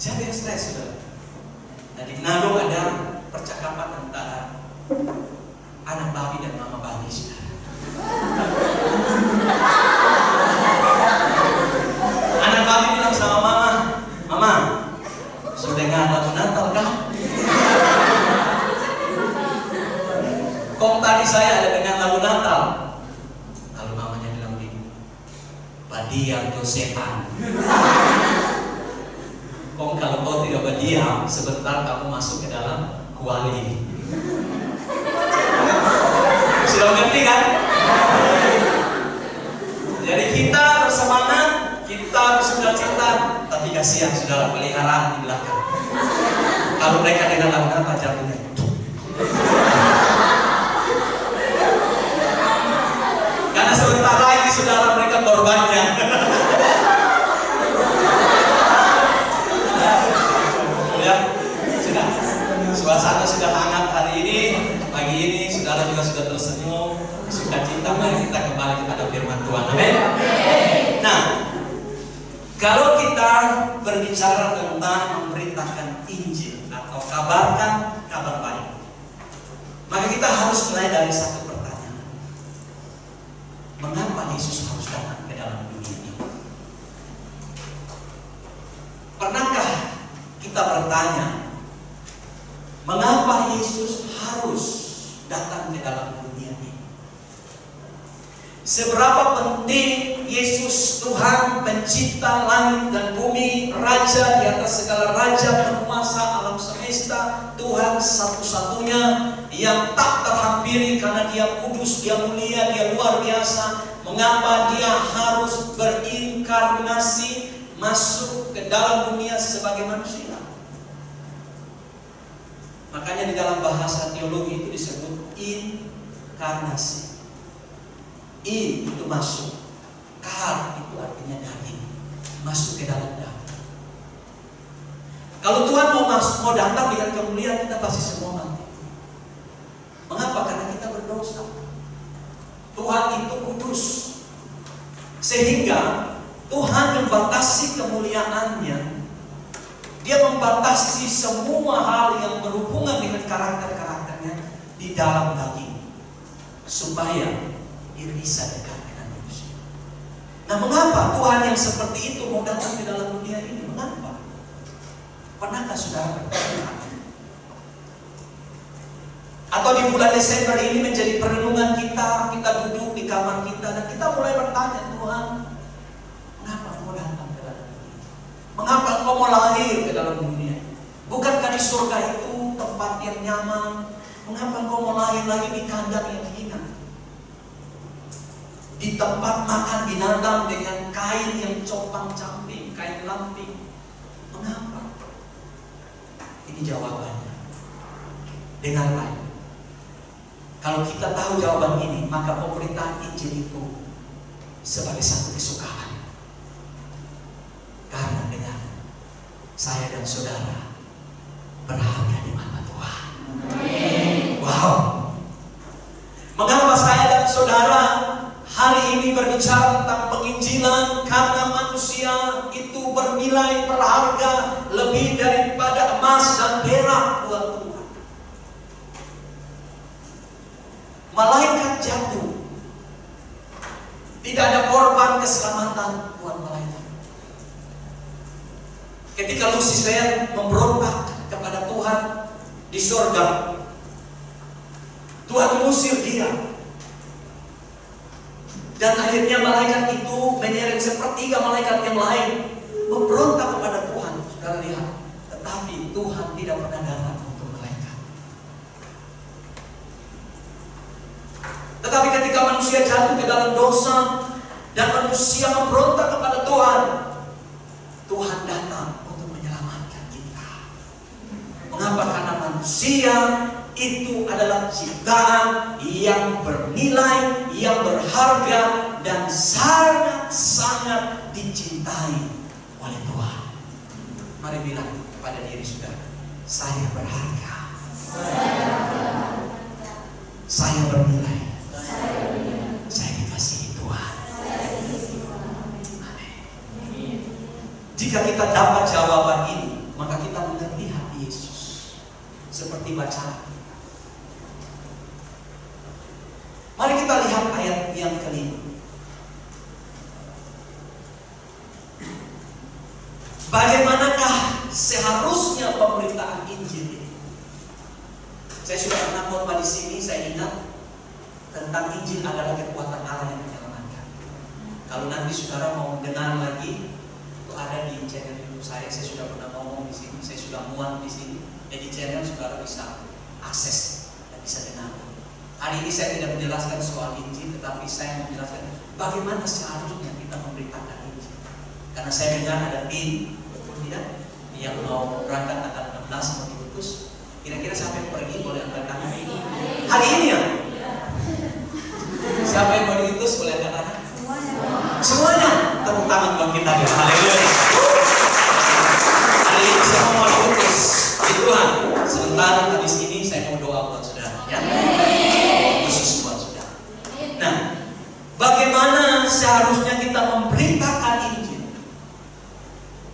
Siapa yang stres, saudara? Nah, di Manado ada percakapan antara anak babi dan mama babi, saudara. Anak babi bilang sama mama, "Mama, sudah dengar lagu Natal kah? Kok tadi saya ada dengar lagu Natal?" Lalu mamanya bilang begini, "Badiam tuh setan. Kok kalau kau tidak berdiam, sebentar kamu masuk ke dalam kuali." Sudah mengerti kan? Jadi kita bersemangat, kita bersukacita, tapi kasihan saudara peliharaan di belakang. Kalau mereka dengar lagu Natal jatuhnya. Karena sebentar lagi saudara mereka korbannya. Ya, sudah. Suasana sudah hangat hari ini. Pagi ini saudara juga sudah tersenyum, sukacita. Mari kita kembali kepada firman Tuhan. Amin. Nah, kalau kita berbicara tentang memberitakan Injil atau kabarkan kabar baik, maka kita harus mulai dari satu pertanyaan. Mengapa Yesus harus datang ke dalam dunia ini? Pernahkah kita bertanya, mengapa Yesus harus datang ke dalam dunia ini? Seberapa penting Yesus, Tuhan pencipta langit dan bumi, Raja di atas segala raja, penguasa alam semesta, Tuhan satu-satunya yang tak terhampiri karena Dia kudus, Dia mulia, Dia luar biasa. Mengapa Dia harus berinkarnasi, masuk ke dalam dunia sebagai manusia? Makanya di dalam bahasa teologi itu disebut inkarnasi. In itu masuk, kar itu artinya daging, masuk ke dalam daging. Kalau Tuhan mau datang dengan kemuliaan, kita pasti semua mati. Mengapa? Karena kita berdosa. Tuhan itu kudus, sehingga Tuhan membatasi kemuliaannya. Dia membatasi semua hal yang berhubungan dengan karakter-karakternya di dalam daging, supaya dia bisa dekat dengan manusia. Nah, mengapa Tuhan yang seperti itu mau datang di dalam dunia ini? Mengapa? Pernahkah saudara bertanya? Atau di bulan Desember ini menjadi perenungan kita, kita duduk di kamar kita dan kita mulai bertanya, Tuhan, mengapa Engkau datang ke dalam dunia? Mengapa Engkau mau lahir ke dalam dunia? Bukankah di surga itu tempat yang nyaman? Mengapa Engkau mau lahir lagi di kandang yang hina? Di tempat makan binatang dengan kain yang compang-camping, kain lamping. Mengapa? Ini jawabannya. Dengarlah. Kalau kita tahu jawaban ini, maka pemberitaan Injil itu sebagai satu kesukaan. Karena dengar, saya dan saudara berharga di mata Tuhan. Wow. Mengapa saya dan saudara hari ini berbicara tentang penginjilan? Karena manusia itu bernilai berharga lebih daripada emas dan perak buat Tuhan. Malaikat jatuh, tidak ada korban keselamatan buat malaikat. Ketika Lucifer memberontak kepada Tuhan di surga, Tuhan mengusir dia. Dan akhirnya malaikat itu menyeret sepertiga malaikat yang lain memberontak kepada Tuhan. Saudara lihat, tetapi Tuhan tidak pernah datang untuk malaikat. Tetapi ketika manusia jatuh ke dalam dosa dan manusia memberontak kepada Tuhan, Tuhan datang untuk menyelamatkan kita. Mengapa? Karena manusia itu adalah ciptaan yang bernilai, yang berharga, dan sangat-sangat dicintai oleh Tuhan. Mari bilang kepada diri saudara, saya berharga, saya bernilai, saya dikasihi Tuhan. Amin. Jika kita dapat jawaban ini, maka kita mengerti hati Yesus. Seperti bacaan. Mari kita lihat ayat yang kelima. Bagaimanakah seharusnya pemberitaan Injil ini? Saya sudah pernah khotbah di sini, saya ingat tentang Injil adalah kekuatan Allah yang menyelamatkan. Kalau nanti saudara mau dengar lagi, itu ada di channel YouTube saya sudah pernah ngomong di sini, saya sudah muat di sini. Jadi channel saudara bisa akses dan bisa dengar. Hari ini saya tidak menjelaskan soal Injil, tetapi saya menjelaskan bagaimana seharusnya kita memberitakan Injil. Karena saya dengar ada tim, betul tidak, yang mau berangkat tanggal 16 mau diutus. Kira-kira siapa yang pergi boleh angkat tangan ini? Hari ini ya? Siapa yang mau diutus boleh angkat tangan? Semuanya. Tepuk tangan buat kita ya. Haleluya. Hari ini saya mau diutus. Tuhan, sebentar habis ini saya mau doa buat saudara ya. Khusus buat saudara. Nah, bagaimana seharusnya kita memberitakan Injil?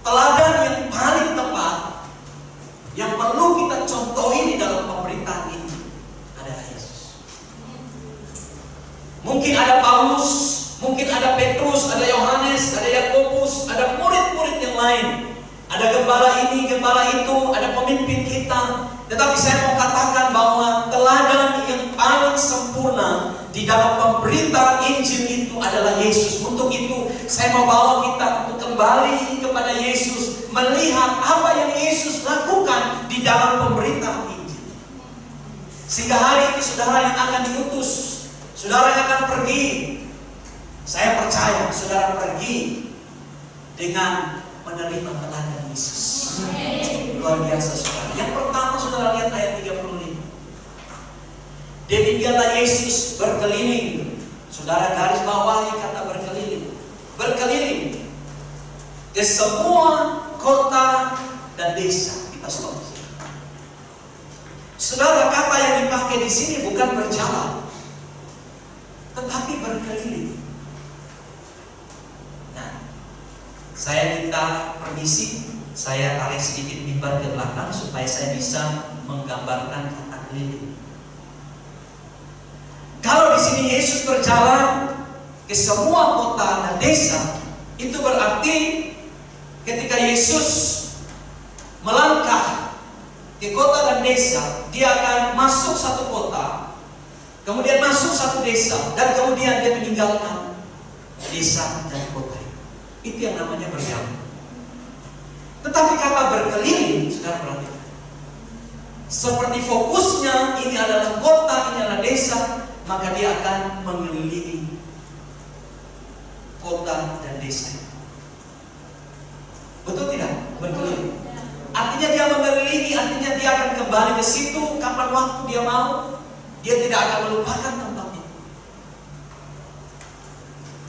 Teladan yang paling tepat yang perlu kita contohi di dalam pemberitaan Injil adalah Yesus. Mungkin ada Paulus, mungkin ada Petrus, ada Yohanes, ada Yakobus, ada murid-murid yang lain. Ada gembala ini, gembala itu, ada pemimpin kita. Tetapi saya mau katakan bahwa teladan yang paling sempurna di dalam pemberitaan Injil itu adalah Yesus. Untuk itu saya mau bawa kita untuk kembali kepada Yesus, melihat apa yang Yesus lakukan di dalam pemberitaan Injil. Sehingga hari ini saudara yang akan diutus, saudara yang akan pergi, saya percaya saudara pergi dengan menerima teladan Yesus. Luar biasa saudara. Yang pertama saudara lihat ayat 35. Demikianlah Yesus berkeliling. Saudara garis bawahi kata berkeliling. Berkeliling ke semua kota dan desa. Kita stop. Saudara, kata yang dipakai di sini bukan berjalan, tetapi berkeliling. Saya minta permisi, saya tarik sedikit mimbar ke belakang supaya saya bisa menggambarkan kata keliling. Kalau di sini Yesus berjalan ke semua kota dan desa, itu berarti ketika Yesus melangkah ke kota dan desa, dia akan masuk satu kota, kemudian masuk satu desa, dan kemudian dia meninggalkan desa dan kota. Itu yang namanya berjalan. Tetapi kata berkeliling, saudara perhatikan, seperti fokusnya ini adalah kota, ini adalah desa, maka dia akan mengelilingi kota dan desa. Betul tidak? Berkeliling. Artinya dia mengelilingi, artinya dia akan kembali ke situ kapan waktu dia mau. Dia tidak akan melupakan tempat itu.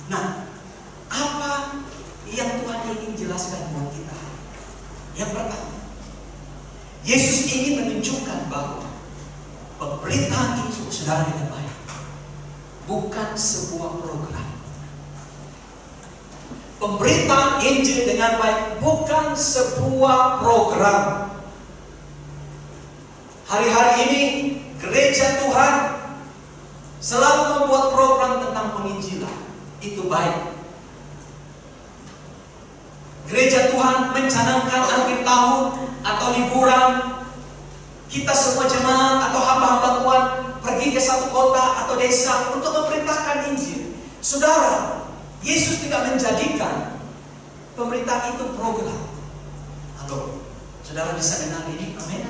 Nah, apa yang Tuhan ingin jelaskan buat kita? Yang pertama, Yesus ingin menunjukkan bahwa pemberitaan itu, saudara dengan baik, bukan sebuah program. Pemberitaan Injil dengan baik bukan sebuah program. Hari-hari ini gereja Tuhan selalu membuat program tentang penginjilan. Itu baik. Gereja Tuhan mencanangkan akhir tahun atau liburan, kita semua jemaat atau hamba-hamba Tuhan pergi ke satu kota atau desa untuk memberitakan Injil. Saudara, Yesus tidak menjadikan pemberitaan itu program. Halo, saudara bisa dengar ini? Amin.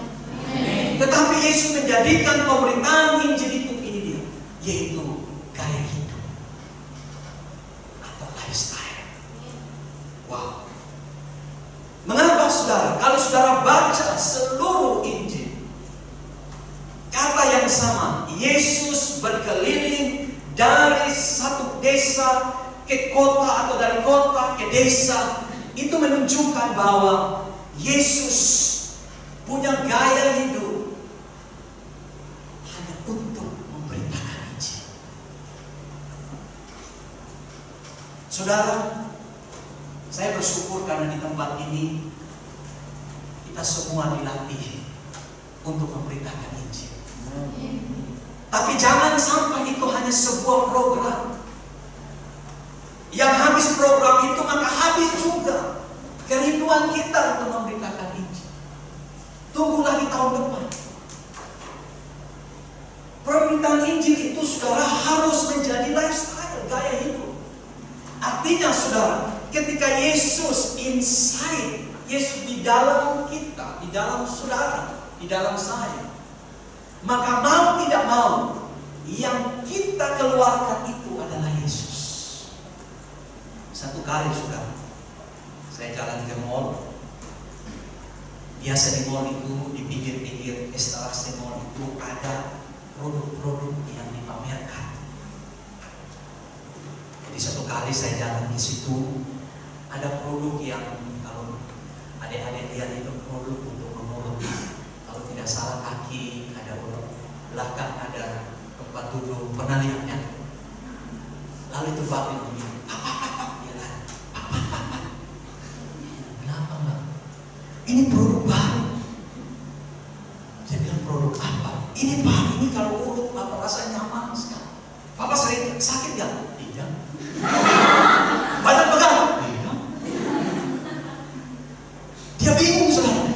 Tetapi Yesus menjadikan pemberitaan Injil itu ini dia, yaitu gaya hidup atau lifestyle. Wow. Mengapa saudara? Kalau saudara baca seluruh Injil, kata yang sama, Yesus berkeliling dari satu desa ke kota atau dari kota ke desa. Itu menunjukkan bahwa Yesus punya gaya hidup hanya untuk memberitakan Injil. Saudara, saya bersyukur karena di tempat ini kita kita semua dilatih untuk memberitakan Injil. Tapi jangan sampai itu hanya sebuah program. Yang habis program itu maka habis juga kerinduan kita untuk memberitakan Injil. Tunggu lagi tahun depan. Pemberitaan Injil itu saudara harus menjadi lifestyle, gaya hidup. Artinya saudara, ketika Yesus inside, Yesus di dalam kita, di dalam saudara, di dalam saya, maka mau tidak mau, yang kita keluarkan itu adalah Yesus. Satu kali saudara, saya jalan ke mall. Biasa di mall itu, di pinggir-pinggir instalasi mall itu ada produk-produk yang dipamerkan. Jadi satu kali saya jalan di situ, ada produk yang kalau adik-adik lihat itu produk untuk mengurut. Kalau tidak salah kaki, ada urut belakang, ada tempat duduk. Pernah lihatnya? Lalu itu Pak ini, kenapa Mbak? Ini produk baru. Saya bilang produk apa? Ini Pak, ini kalau urut Bapak rasa nyaman sekali. Bapak sering sakit gak? Tidak. Banyak pegang? Tidak. Dia bingung saudara.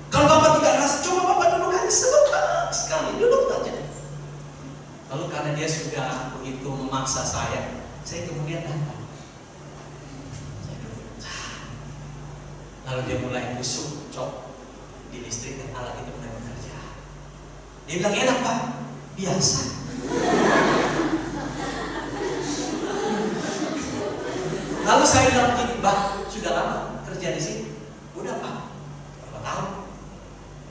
Kalau Bapak tidak rasa, coba Bapak duduk aja sebentar sekali, duduk aja. Lalu karena dia sudah begitu memaksa saya kemudian datang. Saya duduk. Lalu dia mulai busuk, cok di listrik dan alat itu mulai bekerja. Dia bilang enak Pak, biasa. Lalu saya bilang begini, Mbak, sudah lama kerja di sini? Udah Pak, berapa tahun?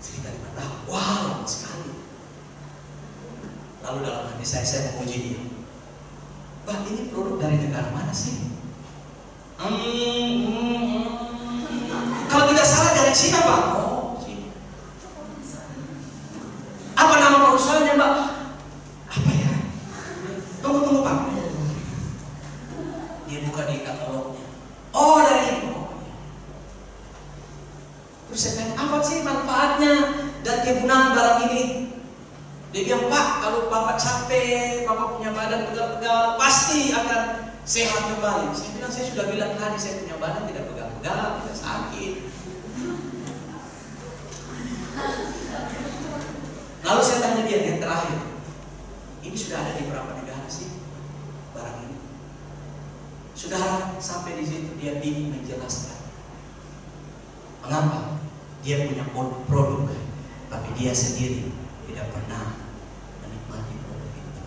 Sekitar 5 tahun. Wow, lama sekali. Lalu dalam hati saya memuji dia. Mbak, ini produk dari negara mana sih? Kalau tidak salah dari Cina Pak. Oh, Cina. Apa nama perusahaannya Mbak? Apa ya? Tunggu Pak. Dia buka di katalognya. Oh, dari ini pokoknya. Terus saya tanya, apa sih manfaatnya dan kegunaan barang ini? Dia bilang, Pak, kalau Bapak capek, Bapak punya badan pegal-pegal, pasti akan sehat kembali. Saya bilang, saya sudah bilang tadi, saya punya badan tidak pegal-pegal, tidak sakit. Lalu saya tanya dia yang terakhir, ini sudah ada di berapa negara sih barang ini? Saudara, sampai di situ dia bingung menjelaskan. Mengapa? Dia punya produk, tapi dia sendiri tidak pernah menikmati produk itu.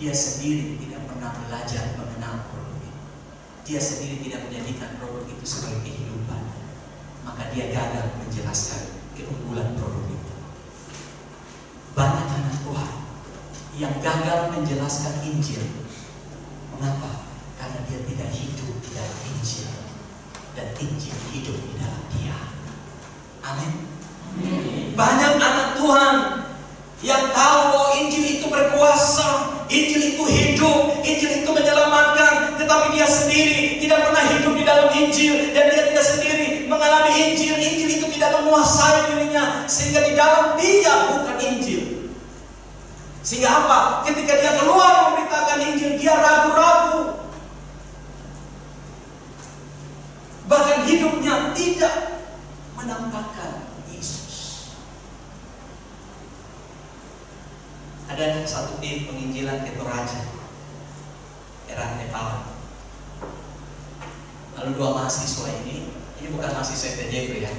Dia sendiri tidak pernah belajar mengenal produk itu. Dia sendiri tidak menjadikan produk itu sebagai kehidupan. Maka dia gagal menjelaskan keunggulan produk itu. Banyak anak Tuhan yang gagal menjelaskan Injil. Mengapa? Karena dia tidak hidup di dalam Injil. Dan Injil hidup di dalam dia. Amin. Banyak anak Tuhan yang tahu bahwa Injil itu berkuasa, Injil itu hidup, Injil itu menyelamatkan, tetapi dia sendiri tidak pernah hidup di dalam Injil, dan dia tidak sendiri mengalami Injil. Injil itu tidak menguasai dirinya, sehingga di dalam dia bukan Injil. Sehingga apa? Ketika dia keluar memberitakan Injil, dia ragu-ragu. Bahkan hidupnya tidak menampakkan Yesus. Ada satu tim penginjilan ke Toraja, era Nepal. Lalu 2 mahasiswa ini bukan mahasiswa STJ ya.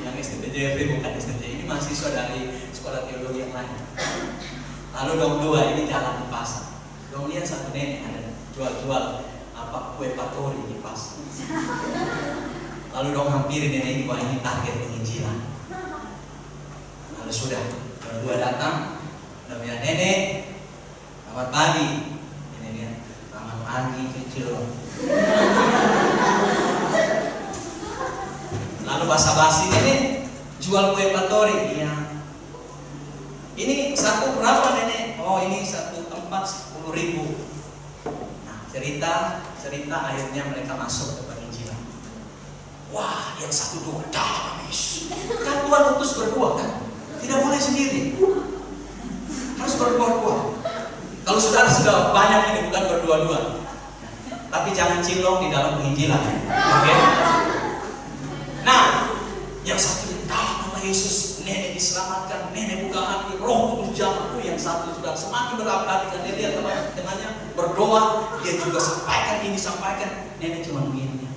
Yang STJ bukan STJ, ini mahasiswa dari sekolah teologi yang lain. Lalu dua ini jalan di pasar. Dong lihat satu nenek ada jual-jual kue patori di pasar. Lalu dong hampiri nenek ini, wah ini target penginjilan. Lalu sudah, berdua datang, udah bilang, nenek, selamat pagi. Nenek dia, selamat pagi kecil. Lalu basa-basi, nenek, jual kue patori. Iya. Ini satu berapa nenek? Oh ini satu tempat 10.000. Nah cerita akhirnya mereka masuk ke penginjilan. Wah, yang satu dua, dah habis. Kan Tuhan utus berdua kan? Tidak boleh sendiri. Harus berdua-dua. Kalau saudara sudah banyak ini, bukan berdua-dua. Tapi jangan cilok di dalam penginjilan. Oke? Nah, yang satu dah nama Yesus, nenek diselamatkan, nenek buka hati, Roh Kudus jamah. Yang satu sudah semakin berhati-hati dengan dia lihat teman-temannya berdoa, dia juga sampaikan ini, sampaikan, nenek cuma begini.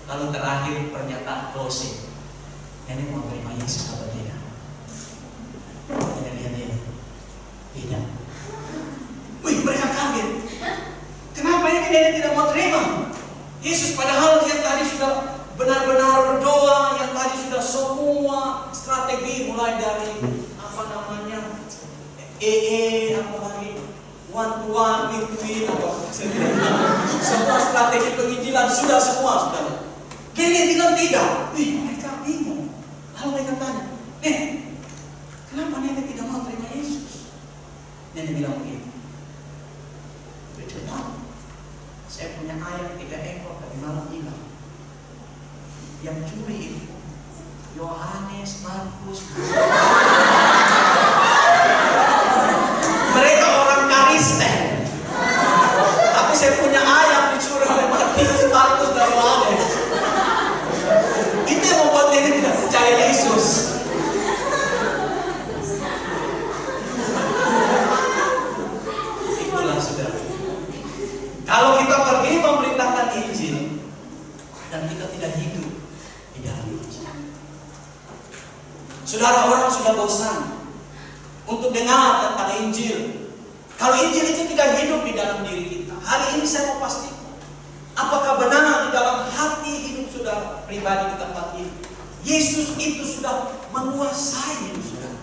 Lalu terakhir pernyataan closing, nenek mau terima Yesus atau tidak? Nenek lihat dia, tidak. Wih, mereka kaget. Kenapa ini nenek tidak mau terima Yesus? Padahal dia tadi sudah benar-benar berdoa, yang tadi sudah semua strategi mulai dari apa namanya apa lagi one to one, win to win, semua strategi penginjilan sudah semua sudah. Dia bilang tidak. Wih, mereka bingung. Lalu mereka tanya, kenapa nenek tidak mau terima Yesus? Nenek bilang begini, betul, saya punya ayam 3 ekor tadi malam hilang. Yang curi itu Yohanes, Markus. Mereka orang Kristen. Tapi saya punya ayam dicuri oleh Matius, Markus, dan Yohanes. Itu yang membuat dia tidak percaya Yesus. Itulah saudara. Kalau kita pergi memberitakan Injil dan kita tidak hidup di dalam Injil, saudara, orang sudah bosan untuk dengar tentang Injil. Kalau Injil itu tidak hidup di dalam diri kita, hari ini saya mau pastikan, apakah benar di dalam hati hidup saudara pribadi di tempat ini, Yesus itu sudah menguasai hidup saudara.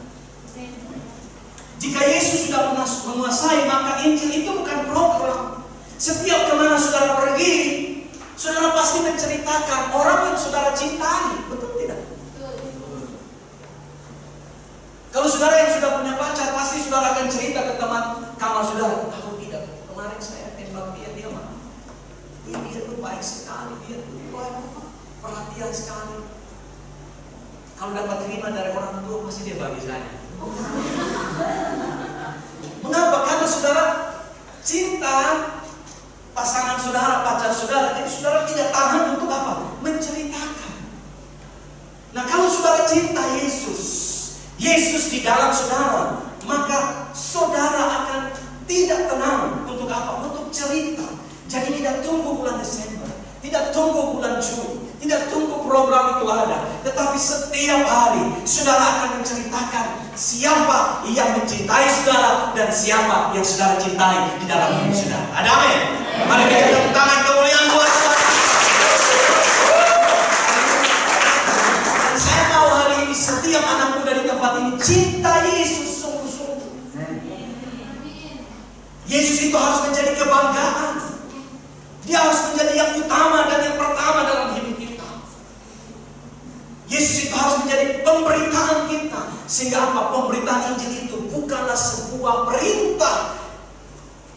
Jika Yesus sudah menguasai, maka Injil itu bukan program. Setiap kemana saudara pergi, saudara pasti menceritakan orang yang saudara cintai, betul tidak? Kalau saudara yang sudah punya pacar, pasti saudara akan cerita ke teman kamar saudara. Tahu tidak, kemarin saya tembak dia mah. Dia tuh baik sekali, dia tuh perhatian sekali. Kalau dapat terima dari orang tua, pasti dia bagi saya. Mengapa? Karena saudara cinta pasangan saudara, pacar saudara, jadi saudara tidak tahan untuk apa? Menceritakan. Nah, kalau saudara cinta Yesus di dalam saudara, maka saudara akan tidak tenang untuk apa? Untuk cerita. Jadi tidak tunggu bulan Desember, tidak tunggu bulan Juli, tidak tunggu program itu ada, tetapi setiap hari saudara akan menceritakan siapa yang mencintai saudara dan siapa yang saudara cintai di dalam hidup saudara. Ada amin? Mari kita tepuk tangan kemuliaan buat Tuhan. Dan saya mau hari ini setiap anak muda di tempat ini cinta Yesus sungguh-sungguh. Yesus itu harus menjadi kebanggaan. Dia harus menjadi yang utama dan yang pertama dalam hidup kita. Yesus itu harus menjadi pemberitaan kita. Sehingga apa? Pemberitaan Injil itu bukanlah sebuah perintah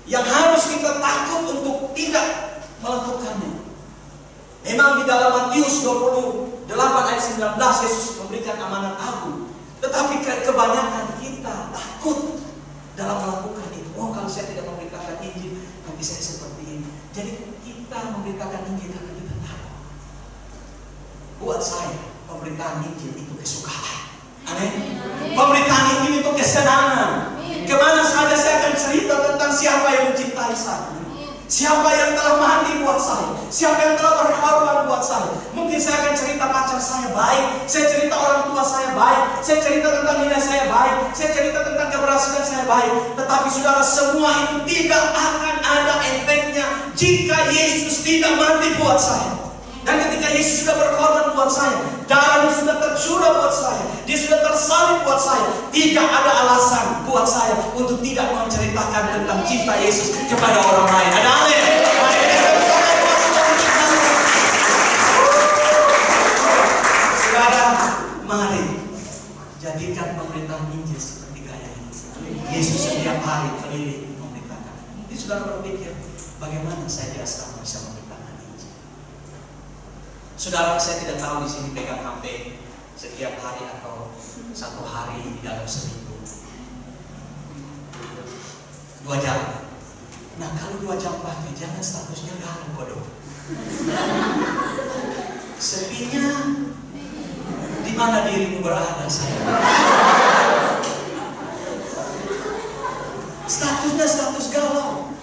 yang harus kita takut untuk tidak melakukannya. Memang di dalam Matius 28 ayat 19 Yesus memberikan amanat agung. Tetapi kebanyakan kita takut dalam melakukan itu. Oh, kalau saya tidak memberitakan Injil, nanti saya seperti ini. Jadi kita memberitakan Injil karena kita takut. Buat saya, pemberitaan Injil itu kesukaan. Amin. Pemberitaan Injil itu kesenangan. Kemana saja saya akan cerita tentang siapa yang mencintai saya, siapa yang telah mati buat saya, siapa yang telah berkorban buat saya. Mungkin saya akan cerita pacar saya baik, saya cerita orang tua saya baik, saya cerita tentang nilai saya baik, saya cerita tentang keberhasilan saya baik. Tetapi saudara, semua itu tidak akan ada efeknya jika Yesus tidak mati buat saya. Dan ketika Yesus sudah berkorban buat saya, darahnya sudah tercurah buat saya, dia sudah tersalib buat saya, tidak ada alasan buat saya untuk tidak menceritakan tentang cinta Yesus kepada orang lain. Ada amin. Saudara, mari jadikan pemberitaan Injil seperti gaya ini. Yesus setiap hari keliling memberitakan. Mungkin saudara berpikir, bagaimana saya di asrama bisa memberitakan Injil? Saudara, saya tidak tahu di sini pegang HP setiap hari atau satu hari di dalam seminggu. 2 jam. Nah, kalau 2 jam pakai, jangan statusnya galau bodoh. Sepinya, di mana dirimu berada sayang? Statusnya status galau.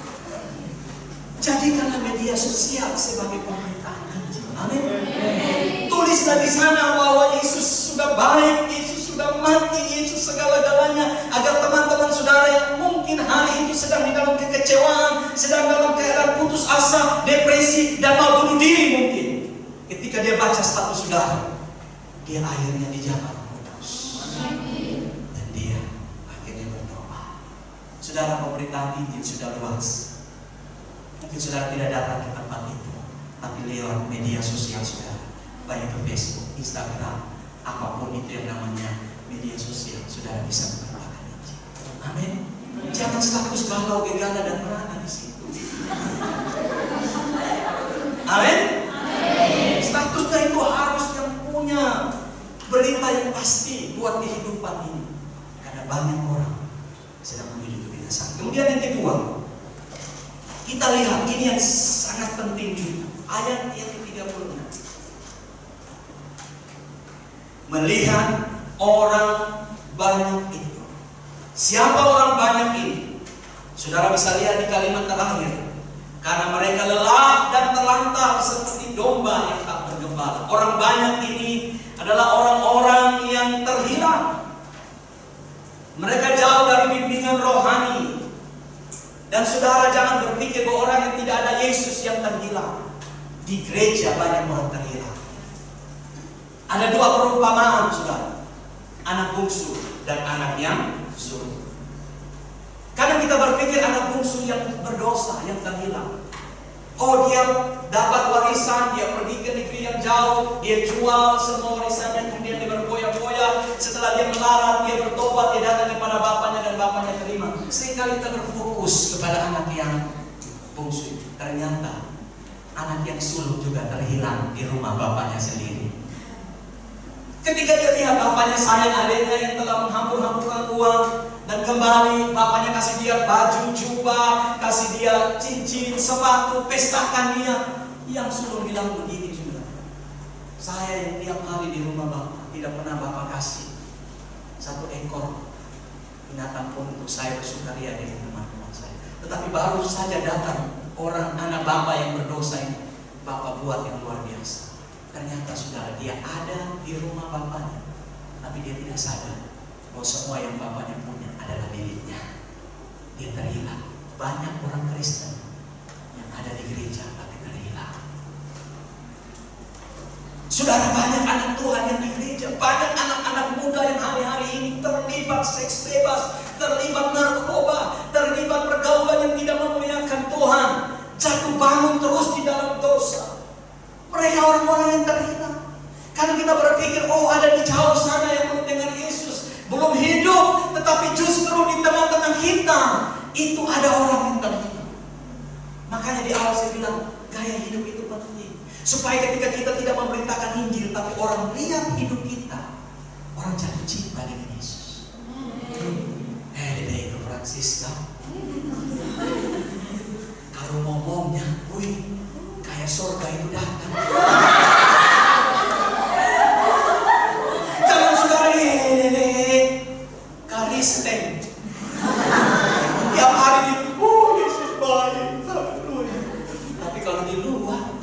Jadikanlah media sosial sebagai pemerintahan Injil. Amin. Tulislah di sana bahwa Yesus sudah baik, Yesus sudah mati, Yesus segala-galanya, agar teman-teman saudara yang mungkin hari itu sedang di dalam kekecewaan, sedang dalam keadaan putus asa, depresi, dan mau bunuh diri mungkin, ketika dia baca status saudara, dia akhirnya dijawab putus, dan dia akhirnya bertobat. Saudara, pemerintahan Injil sudah luas. Mungkin saudara tidak datang ke tempat itu, tapi lewat media sosial saudara, baik itu Facebook, Instagram, apapun itu yang namanya media sosial, saudara bisa memberitakan Injil. Amin. Jangan status galau, gegana, dan merana di situ. Amin. Statusnya itu harus yang punya berita yang pasti buat kehidupan ini, karena banyak orang sedang menuju kebinasaan. Kemudian yang kedua, kita lihat ini yang sangat penting juga, ayat yang ke-36. Melihat orang banyak itu. Siapa orang banyak ini? Saudara bisa lihat di kalimat terakhir. Karena mereka lelah dan terlantar seperti domba yang tak bergembala. Orang banyak ini adalah orang-orang yang terhilang. Mereka jauh dari bimbingan rohani. Dan saudara jangan berpikir bahwa orang yang tidak ada Yesus yang terhilang. Di gereja banyak orang terhilang. Ada 2 perumpamaan saudara, anak bungsu dan anak yang sulung. Kadang kita berpikir anak bungsu yang berdosa, yang terhilang. Oh, dia dapat warisan, dia pergi ke negeri yang jauh, dia jual semua warisannya, kemudian dia berfoya-foya. Setelah dia melarat, dia bertobat, dia datang kepada bapaknya dan bapaknya terima. Seringkali kita berfokus kepada anak yang bungsu. Ternyata anak yang sulung juga terhilang di rumah bapaknya sendiri. Ketika dia lihat bapaknya sayang adiknya yang telah menghambur-hamburkan uang, dan kembali bapaknya kasih dia baju, jubah, kasih dia cincin, sepatu, pestakan dia. Yang sulung bilang begini juga, saya yang tiap hari di rumah bapak tidak pernah bapak kasih 1 ekor binatang pun untuk saya bersukaria dengan teman-teman saya. Tetapi baru saja datang orang anak bapak yang berdosa ini, bapak buat yang luar biasa. Ternyata saudara, dia ada di rumah bapaknya, tapi dia tidak sadar bahwa semua yang bapaknya punya adalah miliknya. Dia terhilang. Banyak orang Kristen yang ada di gereja tapi terhilang. Saudara, banyak anak Tuhan yang di gereja, banyak anak-anak muda yang hari-hari ini terlibat seks bebas, terlibat narkoba, terlibat pergaulan yang tidak memuliakan Tuhan, jatuh bangun terus di dalam dosa. Mereka orang-orang yang terhilang. Karena kita berpikir, oh ada di jauh sana yang belum dengar Yesus, belum hidup, tetapi justru di tengah-tengah kita itu ada orang yang terhilang. Makanya di awal saya bilang, gaya hidup itu penting. Supaya ketika kita tidak memberitakan Injil, tapi orang lihat hidup kita, orang jatuh cinta dengan Yesus. Dede Francisca, kalau ngomongnya, wih, kayak surga itu datang. Jangan saudara Karisten. Tiap hari itu, Yesus baik, haleluya. Tapi kalau di luar,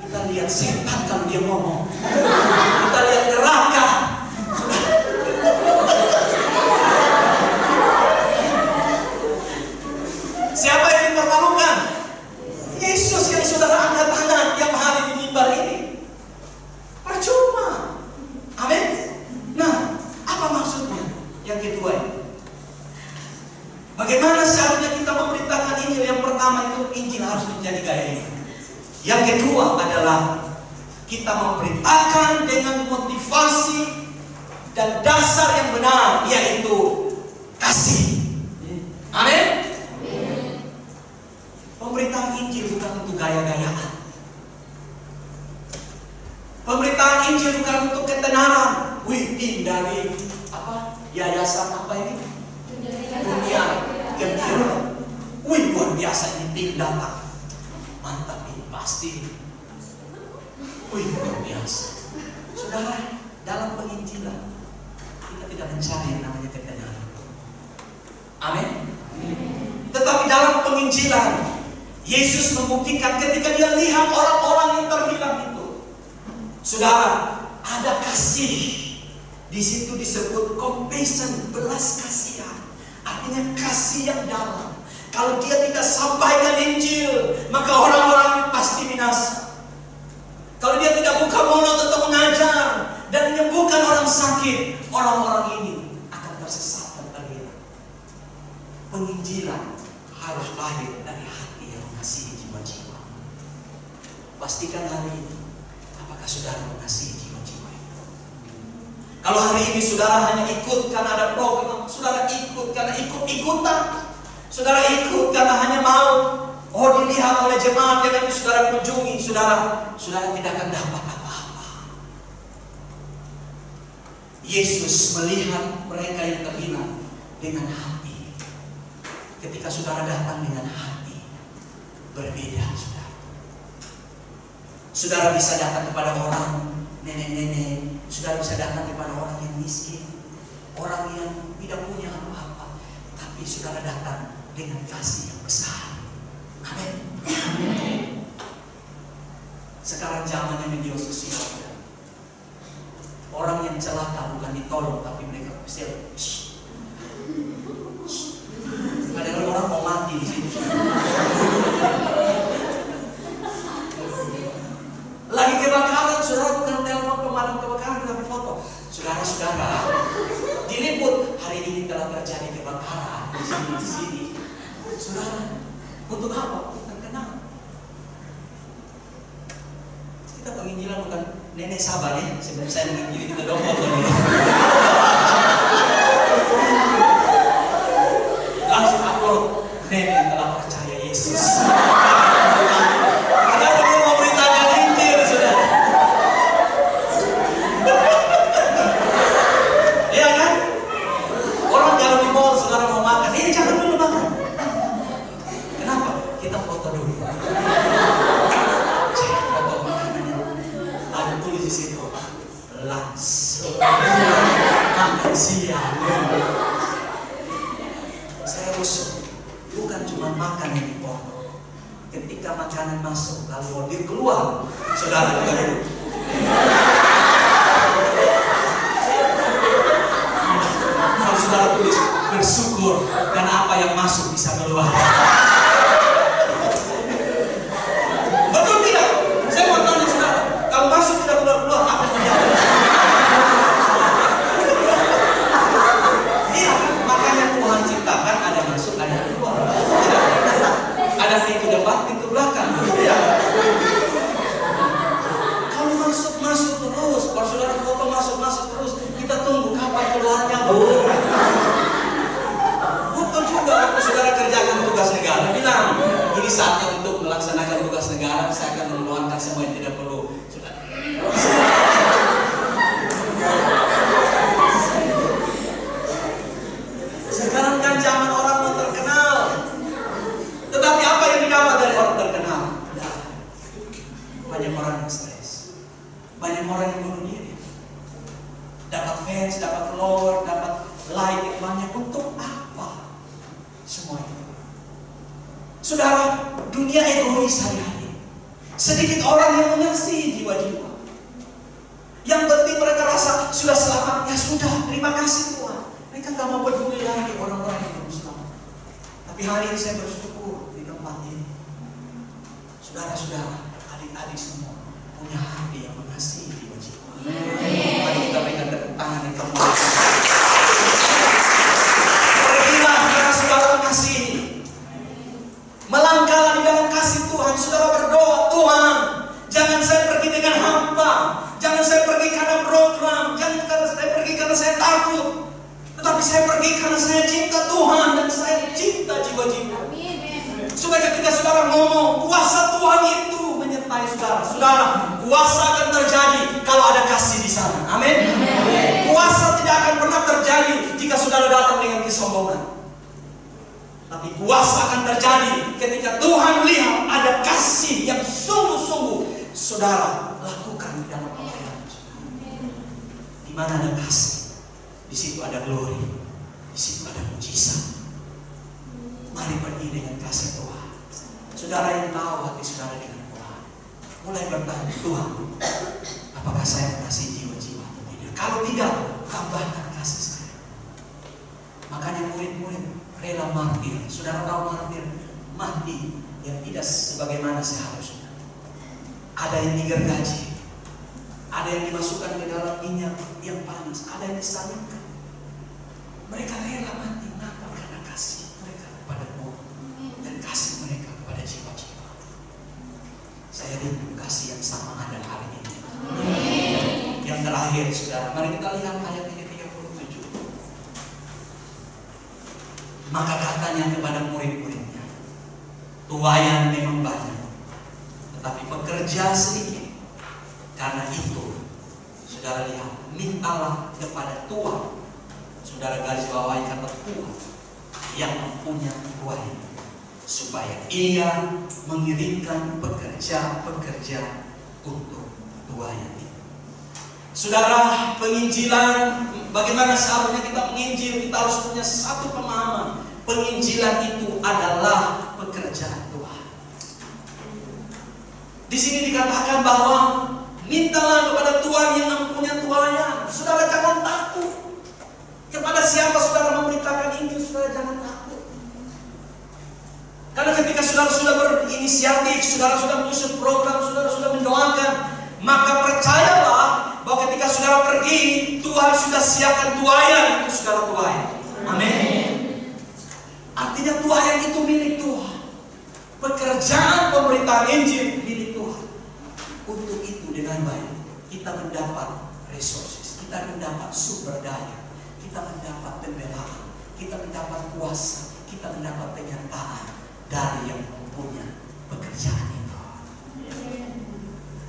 kita lihat setan kalau dia ngomong. Kita lihat neraka. Siapa yang dipermalukan? Yesus yang saudara angkat-angkat tiap hari di mimbar ini. Percuma. Amin. Nah, apa maksudnya? Yang kedua ini, bagaimana seharusnya kita memberitakan Injil? Yang pertama itu Injil harus menjadi gaya hidup. Yang kedua adalah kita memberitakan dengan motivasi dan dasar yang benar, yaitu kasih. Amin. Pemberitaan Injil bukan untuk gaya-gayaan. pemberitaan Injil bukan untuk ketenaran. Wih, dari apa? Yayasan apa ini? Dunia Gembira. Wih, luar biasa ini tim datang. Mantap ini pasti. Wih, luar biasa. Saudara, dalam penginjilan kita tidak mencari yang namanya ketenaran. Amin. Tetapi dalam penginjilan Yesus membuktikan ketika dia lihat orang-orang yang terhilang itu. Saudara, ada kasih. Di situ disebut compassion, belas kasihan. Artinya kasih yang dalam. Kalau dia tidak sampaikan Injil, maka orang-orang ini pasti binasa. Kalau dia tidak buka mulut untuk mengajar dan menyembuhkan orang sakit, orang-orang ini akan tersesat dan terhilang. Penginjilan harus lahir dari hati yang mengasihi jiwa-jiwa. Pastikan hari ini, apakah saudara mengasihi jiwa-jiwa itu? Kalau hari ini saudara hanya ikut karena ada program, saudara ikut karena ikut-ikutan, saudara ikut karena hanya mau dilihat oleh jemaat yang nanti saudara kunjungi, saudara tidak akan dapat apa-apa. Yesus melihat mereka yang terhilang dengan hati. Ketika saudara datang dengan hati, berbeda saudara. Saudara bisa datang kepada orang nenek-nenek, saudara bisa datang kepada orang yang miskin, orang yang tidak punya apa-apa, tapi saudara datang dengan kasih yang besar. Amin. Sekarang zamannya media sosial. Orang yang celaka bukan ditolong, tapi mereka pasti padahal orang mau mati di situ. Lagi kebakaran, saudara bukan telepon pemadam kebakaran, tapi foto. Saudara-saudara, diliput hari ini telah terjadi kebakaran di sini. Saudara, untuk apa? Untuk terkenal. Kita penginjilan bukan nenek sabar ya. Sebelum saya menginjil kita dong foto dulu. Langsung upload, nenek telah percaya Yesus. Padahal dia mau beritakan Injil, saudara. Iya kan? Orang kalau di mall saudara mau makan, ini jangan dulu makan. Kenapa? Kita foto dulu. Cek foto makanannya. Ada tulis di situ. Langsung makan siang. Saya rusuh. Bukan cuma makan yang dipoto. Ketika makanan masuk, lalu dia keluar, saudara juga dulu. Kalau saudara tulis bersyukur karena apa yang masuk bisa keluar. Betul tidak? Saya mau tanya saudara, kalau masuk tidak keluar-keluar, apa yang terjadi? Iya, makanya Tuhan ciptakan ada masuk, ada keluar. Ada pintu depan, pintu belakang. Ya. Kalau masuk terus, kalau saudara foto masuk terus, kita tunggu kapan keluarnya, Bu. Betul juga waktu saudara kerjakan tugas negara, bilang ini saatnya untuk melaksanakan tugas negara, saya akan mengeluarkan semua yang tidak perlu. Sekarang kan zaman orang mau terkenal. Tetapi apa yang didapat dari orang terkenal? Banyak orang yang stres. Banyak orang yang bunuh diri. Dapat fans, dapat follower, dapat like yang banyak. Untuk apa? Semua itu. Saudara, dunia egois hari-hari. Sedikit orang yang mengasihi jiwa-jiwa. Yang penting mereka rasa sudah selamat, ya sudah, terima kasih Tuhan. Mereka gak mau peduli lagi orang-orang yang belum selamat. Tapi hari ini saya bersyukur di tempat ini. Saudara-saudara, adik-adik semua punya hati yang mengasihi jiwa-jiwa. Mari kita berikan tepuk tangan yang kemuliaan. Pergilah karena saudara mengasihi. Melangkahlah di dalam kasih Tuhan. Saudara berdoa, Tuhan, jangan saya pergi dengan hampa. Jangan saya pergi karena program. Jangan saya pergi karena saya takut. Tetapi saya pergi karena saya cinta Tuhan dan saya cinta jiwa-jiwa. Supaya ketika saudara ngomong, kuasa Tuhan itu menyertai saudara. Saudara, kuasa akan terjadi kalau ada kesombongan. Tapi kuasa akan terjadi ketika Tuhan lihat ada kasih yang sungguh-sungguh saudara lakukan di dalam pelayanan. Di mana ada kasih, di situ ada glory, di situ ada mujizat. Mari pergi dengan kasih Tuhan. Saudara yang tahu hati saudara dengan Tuhan, mulai bertanya, Tuhan, apakah saya mengasihi jiwa-jiwa? Kalau tidak, tambahkan kasih saya. Makanya murid-murid rela martir. Saudara tahu martir? Mati yang tidak sebagaimana seharusnya. Ada yang digergaji, ada yang dimasukkan ke dalam minyak yang panas, ada yang disalibkan. Mereka rela mati. Kenapa? Karena kasih mereka kepada Tuhan dan kasih mereka kepada jiwa-jiwa. Saya rindu kasih yang sama ada hari ini. Yang terakhir, saudara, mari kita lihat ayat yang ke-37. Maka katanya kepada murid-muridnya, tuaian memang banyak, tetapi pekerja sedikit. Karena itu, saudara lihat, mintalah kepada Tuhan. Saudara garis bawahi kata Tuhan yang mempunyai tuaian, supaya Ia mengirimkan pekerja-pekerja untuk tuaian itu. Saudara, penginjilan, bagaimana seharusnya kita menginjil? Kita harus punya satu pemahaman. Penginjilan itu adalah pekerjaan Tuhan. Di sini dikatakan bahwa mintalah kepada Tuhan yang mempunyai tuaian. Saudara jangan takut. Kepada siapa saudara memberitakan Injil, saudara jangan takut. Karena ketika saudara sudah berinisiatif, saudara sudah menyusun program, saudara sudah mendoakan, maka percayalah bahwa ketika saudara pergi, Tuhan sudah siapkan tuaian untuk saudara tuaian. Amin. Artinya tuaian itu milik Tuhan. Pekerjaan pemberitaan Injil milik Tuhan. Untuk itu dengan baik kita mendapat resources, kita mendapat sumber daya, kita mendapat pembelaan, kita mendapat kuasa, kita mendapat penyertaan dari yang mempunyai pekerjaan itu.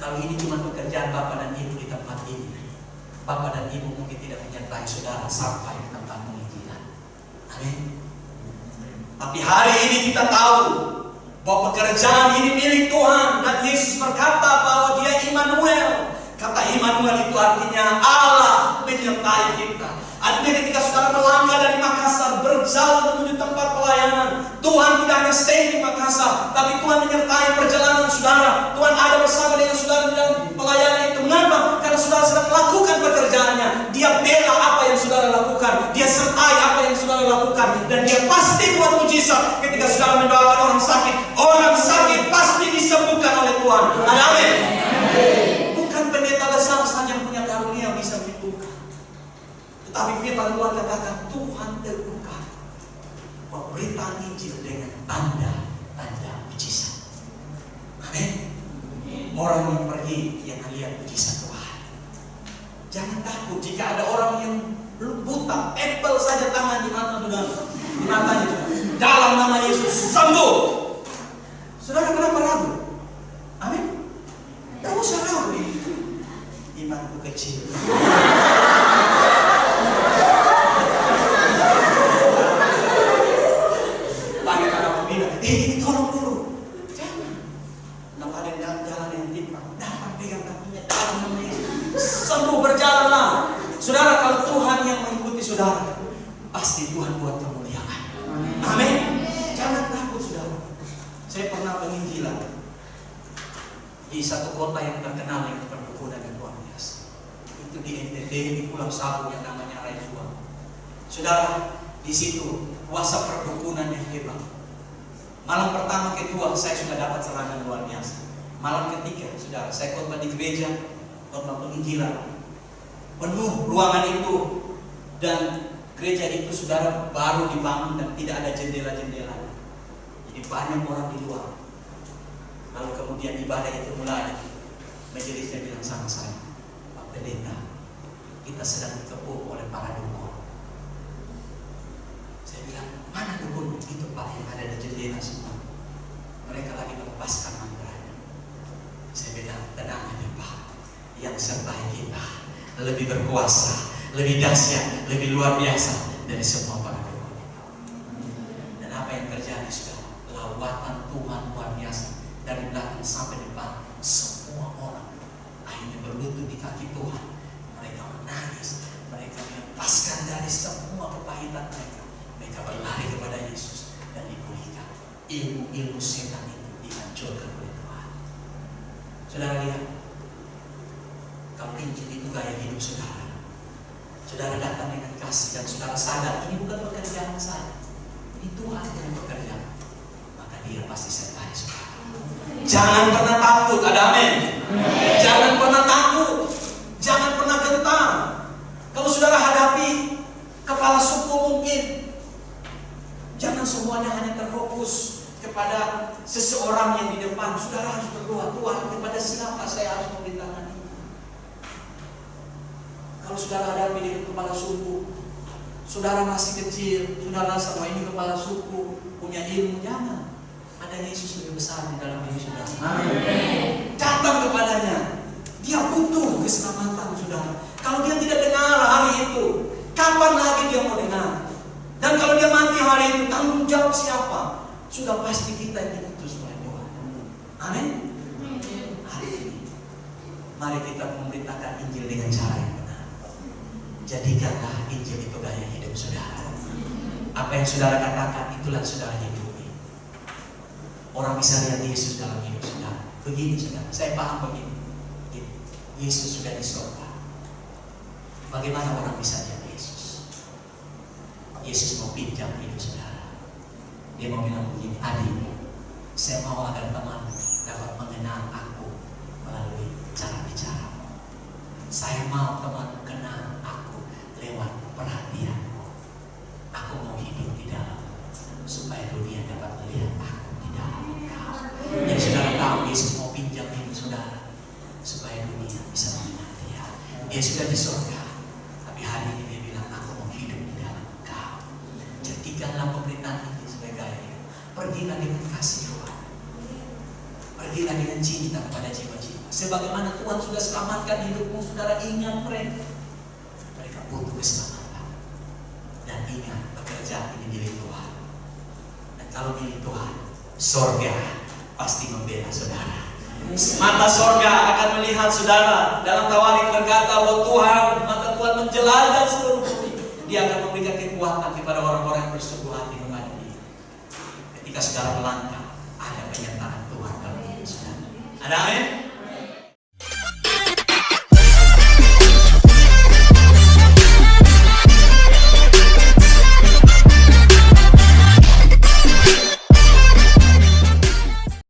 Kalau ini cuma pekerjaan Bapak dan Ibu di tempat ini, Bapak dan Ibu mungkin tidak menyertai saudara sampai ke tempat penginjilan. Amin. Tapi hari ini kita tahu bahwa pekerjaan ini milik Tuhan, dan Yesus berkata bahwa Dia Immanuel. Kata Immanuel itu artinya Allah menyertai kita. Artinya ketika saudara melangkah dari Makassar berjalan menuju tempat pelayanan, Tuhan tidak hanya stay di Makassar, tapi Tuhan menyertai perjalanan saudara. Tuhan ada bersama dengan saudara di dalam pelayanan itu. Mengapa? Karena saudara sedang melakukan pekerjaannya. Dia bela apa yang saudara lakukan, Dia sertai apa yang saudara lakukan, dan Dia pasti buat mujizat. Ketika saudara mendoakan orang sakit pasti disembuhkan oleh Tuhan. Amin. Bukan pendeta besar saja yang punya karunia bisa menyembuhkan. Tetapi firman Tuhan katakan Tuhan terbuka pemberitaan Injil dengan tanda-tanda mujizat. Amin. Orang yang pergi yang lihat mujizat Tuhan. Jangan takut jika ada orang yang buta, tempel saja tangan di mata saudara, di matanya saudara. Dalam nama Yesus sembuh. Saudara kenapa ragu? Amin. Tidak usah ragu. Imanku kecil. Tolong dulu. Jangan. Kalau ada jalan yang timpang, dapat pegang kakinya dalam nama Yesus. Sembuh, berjalanlah. Saudara, kalau Tuhan yang mengikuti saudara, pasti Tuhan buat kemuliaan. Amin. Jangan takut saudara. Saya pernah penginjilan di satu kota yang terkenal dengan perdukunan yang luar biasa. Itu di NTT, di Pulau Sabu yang namanya Raijua. Saudara, di situ kuasa perdukunan yang hebat. Malam pertama, kedua, saya sudah dapat serangan luar biasa. Malam ketiga, saudara, saya khotbah di gereja, khotbah penginjilan. Penuh ruangan itu, dan gereja itu, saudara, baru dibangun dan tidak ada jendela-jendela. Jadi banyak orang di luar. Lalu kemudian ibadah itu mulai. Majelisnya bilang sama saya, Pak Pendeta, kita sedang dikepung oleh para dukun. Saya bilang, mana dukun itu Pak yang ada di jendela semua? Mereka lagi melepaskan mantranya. Saya bilang, tenang aja Pak, yang sertai kita lebih berkuasa, lebih dahsyat, lebih luar biasa dari semua para dukun. sampai depan semua orang akhirnya berlutut di kaki Tuhan. Mereka menangis, mereka melepaskan dari semua kepahitan mereka. Mereka berlari kepada Yesus dan dipulihkan. Ilmu-ilmu setan itu dihancurkan oleh Tuhan. Saudara lihat, kalau Injil itu gaya hidup saudara, saudara datang dengan kasih dan saudara sadar ini bukan pekerjaan saya, ini Tuhan yang bekerja, maka Dia pasti sertai saudara. Jangan pernah takut, ada amin. Jangan pernah takut, jangan pernah gentar. Kalau saudara hadapi kepala suku mungkin, jangan semuanya hanya terfokus kepada seseorang yang di depan. Saudara harus berdoa, Tuhan, kepada siapa saya harus memberitakan ini? Kalau saudara hadapi dengan kepala suku, saudara masih kecil, saudara sama ini kepala suku, punya ilmu, jangan. Ada Yesus lebih besar di dalam diri saudara. Amin. Datang kepadanya. Dia butuh keselamatan saudara. Kalau dia tidak dengar hari itu, kapan lagi dia mau dengar? Dan kalau dia mati hari itu, tanggung jawab siapa? Sudah pasti kita yang diutus oleh Tuhan. Amin. Hari ini, mari kita memberitakan Injil dengan cara yang benar. Jadikanlah Injil itu gaya hidup saudara. Apa yang saudara katakan, itulah saudara hidupi. Orang bisa lihat Yesus dalam hidup saudara. Begini saudara, saya paham begini. Yesus sudah di surga. Bagaimana orang bisa lihat Yesus? Yesus mau pinjam hidup saudara. Dia mau bilang begini, adik, saya mau agar teman dapat mengenal aku melalui cara bicara. Saya mau teman kenal aku lewat perhatianmu. Aku mau hidup di dalam supaya dunia dapat melihat aku di dalam engkau. Jadi saudara tahu Yesus mau pinjam hidup saudara supaya dunia bisa mengenal Dia. Dia sudah di surga, tapi hari ini Dia bilang, aku mau hidup di dalam engkau. Jadikanlah pemberitaan ini sebagai gaya hidup. Pergilah dengan kasih Tuhan. Pergilah dengan cinta kepada jiwa-jiwa. Sebagaimana Tuhan sudah selamatkan hidupmu, saudara ingat mereka. Mereka butuh keselamatan. Dan ingat, pekerjaan ini milik Tuhan. Dan kalau milik Tuhan, surga pasti membela saudara. Mata surga akan melihat saudara. Dalam Tawarik berkata bahwa Tuhan, mata Tuhan menjelajah seluruh bumi. Dia akan memberikan kekuatan kepada orang-orang yang bersungguh hati kepada Dia. Ketika saudara melangkah, ada penyertaan Tuhan dalam hidup saudara. Ada amin?